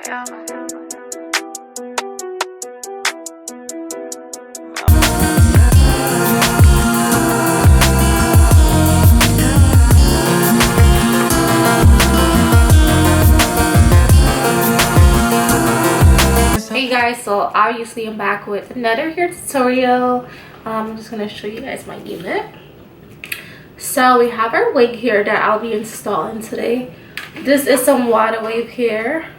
Hey guys, so obviously I'm back with another hair tutorial. I'm just gonna show you guys my unit. So we have our wig here that I'll be installing today. This is some water wave hair.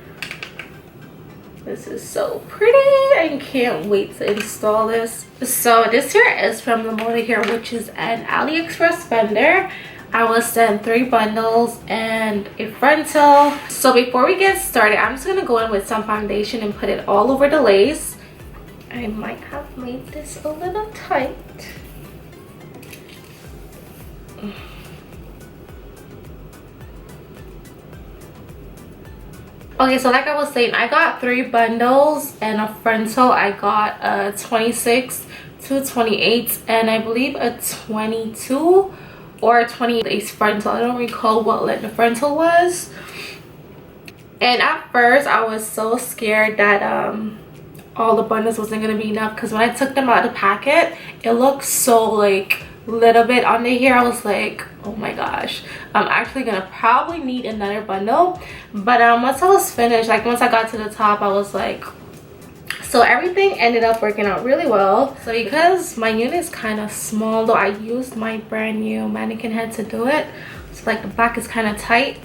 This is so pretty. I can't wait to install this. So this hair is from Lemoda hair, which is an AliExpress vendor. I was sent 3 bundles and a frontal. So before we get started, I'm just gonna go in with some foundation and put it all over the lace. I might have made this a little tight. Okay, so like I was saying, I got 3 bundles and a frontal. I got a 26, 2 28, and I believe a 22 or 28 frontal. I don't recall what length the frontal was. And at first I was so scared that all the bundles wasn't gonna be enough, because when I took them out of the packet, it looked so like little bit on the hair. I was like, oh my gosh, I'm actually gonna probably need another bundle. But once I was finished, like once I got to the top, I was like, so everything ended up working out really well. So because my unit is kind of small, though, I used my brand new mannequin head to do it. So like the back is kind of tight.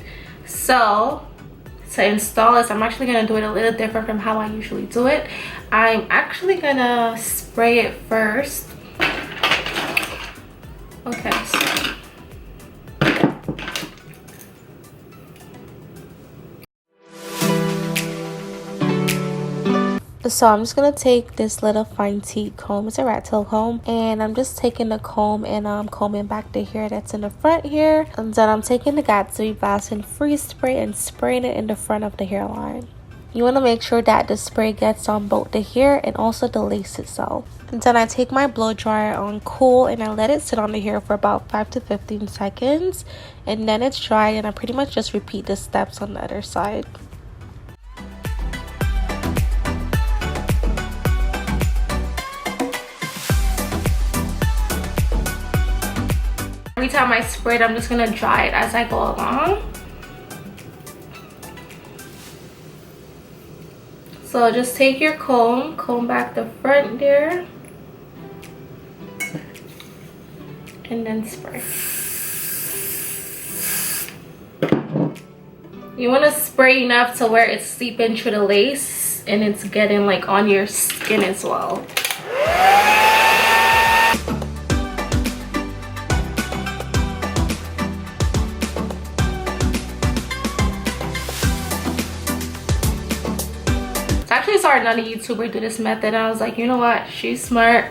So to install this, I'm actually gonna do it a little different from how I usually do it. I'm actually gonna spray it first. Okay, so I'm just gonna take this little fine teeth comb. It's a rat tail comb, and I'm just taking the comb and combing back the hair that's in the front here. And then I'm taking the Gatsby Vaseline Freeze Spray and spraying it in the front of the hairline. You want to make sure that the spray gets on both the hair and also the lace itself. And then I take my blow dryer on cool and I let it sit on the hair for about 5 to 15 seconds. And then it's dry, and I pretty much just repeat the steps on the other side. Every time I spray it, I'm just gonna dry it as I go along. So just take your comb back the front there, and then spray. You want to spray enough to where it's seeping through the lace and it's getting like on your skin as well. I actually saw another YouTuber do this method, and I was like, you know what, she's smart.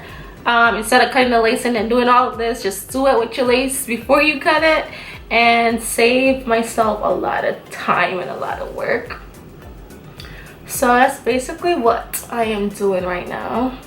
Instead of cutting the lace and then doing all of this, just do it with your lace before you cut it, and save myself a lot of time and a lot of work. So that's basically what I am doing right now.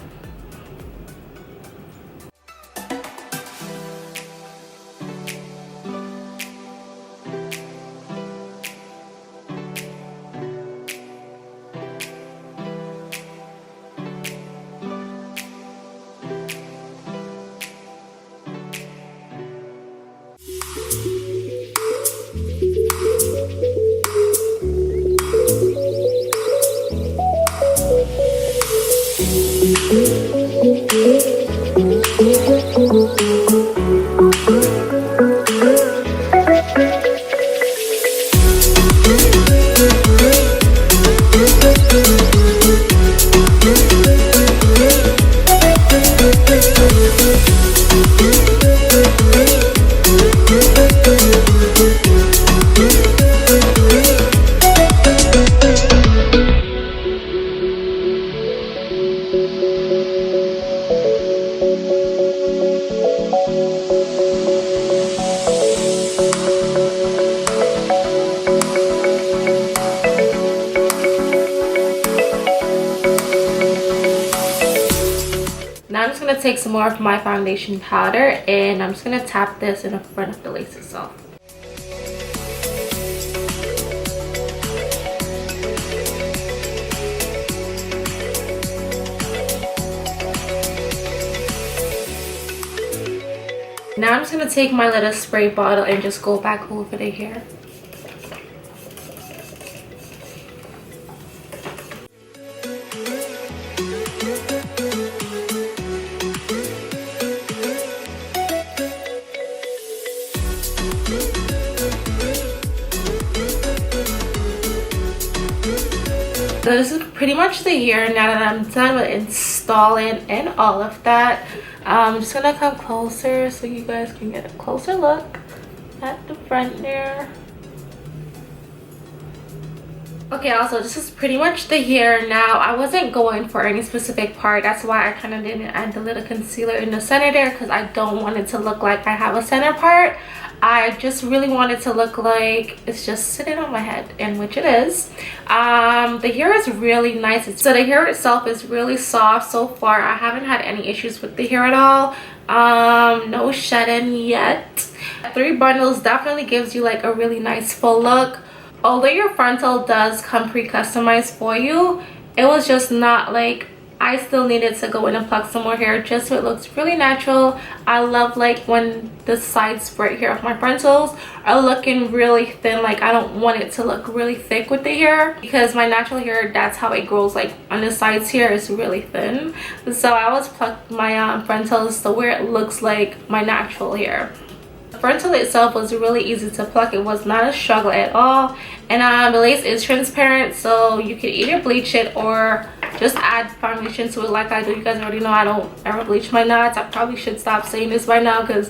Now I'm just going to take some more of my foundation powder and I'm just going to tap this in the front of the lace itself. Now I'm just gonna take my little spray bottle and just go back over the hair. So this is pretty much the hair now that I'm done with installing and all of that. I'm just gonna come closer so you guys can get a closer look at the front there. Okay, also this is pretty much the hair now. I wasn't going for any specific part. That's why I kind of didn't add the little concealer in the center there, because I don't want it to look like I have a center part. I just really want it to look like it's just sitting on my head, and which it is. The hair is really nice. So the hair itself is really soft so far. I haven't had any issues with the hair at all. No shedding yet. 3 bundles definitely gives you like a really nice full look. Although your frontal does come pre-customized for you, it was just not like, I still needed to go in and pluck some more hair just so it looks really natural. I love like when the sides right here of my frontals are looking really thin. Like I don't want it to look really thick with the hair, because my natural hair, that's how it grows. Like on the sides here is really thin. So I always pluck my frontals to where it looks like my natural hair. The frontal itself was really easy to pluck. It was not a struggle at all. And the lace is transparent, so you can either bleach it or just add foundation to it like I do. You guys already know I don't ever bleach my knots. I probably should stop saying this by now because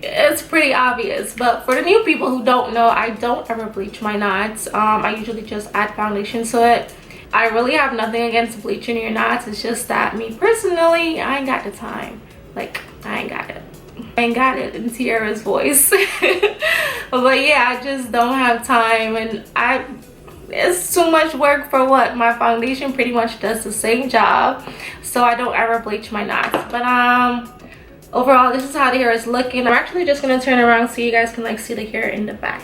it's pretty obvious. But for the new people who don't know, I don't ever bleach my knots. I usually just add foundation to it. I really have nothing against bleaching your knots. It's just that me personally, I ain't got the time. Like, I ain't got it. I ain't got it in Tiara's voice. But yeah, I just don't have time, and it's too much work for what my foundation pretty much does the same job. So I don't ever bleach my knots. But overall, this is how the hair is looking. I'm actually just gonna turn around so you guys can like see the hair in the back.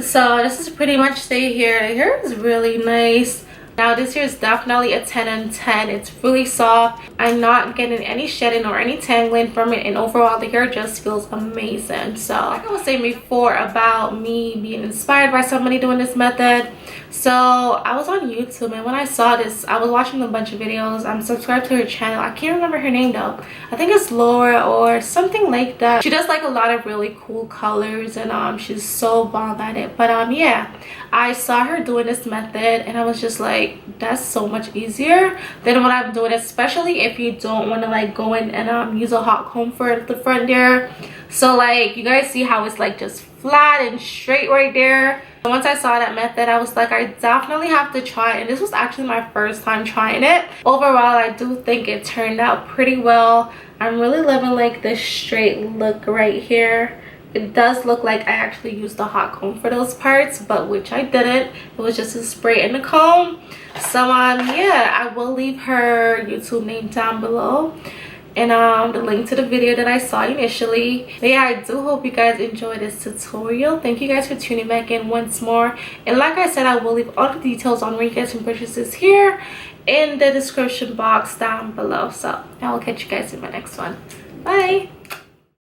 So this is pretty much the hair. The hair is really nice. Now this hair is definitely a 10 on 10. It's really soft. I'm not getting any shedding or any tangling from it, and overall the hair just feels amazing. So like I was saying before about me being inspired by somebody doing this method, so I was on YouTube, and when I saw this, I was watching a bunch of videos. I'm subscribed to her channel. I can't remember her name though. I think it's Laura or something like that. She does like a lot of really cool colors, and she's so bomb at it. But yeah, I saw her doing this method and I was just like, that's so much easier than what I'm doing, especially if you don't want to like go in and use a hot comb for the front there. So like you guys see how it's like just flat and straight right there. Once I saw that method, I was like, I definitely have to try it. And this was actually my first time trying it. Overall, I do think it turned out pretty well. I'm really loving like this straight look right here. It does look like I actually used the hot comb for those parts, but which I didn't. It was just a spray in the comb. So yeah, I will leave her YouTube name down below, and the link to the video that I saw initially. But yeah, I do hope you guys enjoyed this tutorial. Thank you guys for tuning back in once more. And like I said, I will leave all the details on where you guys can purchase this here in the description box down below. So I will catch you guys in my next one. Bye.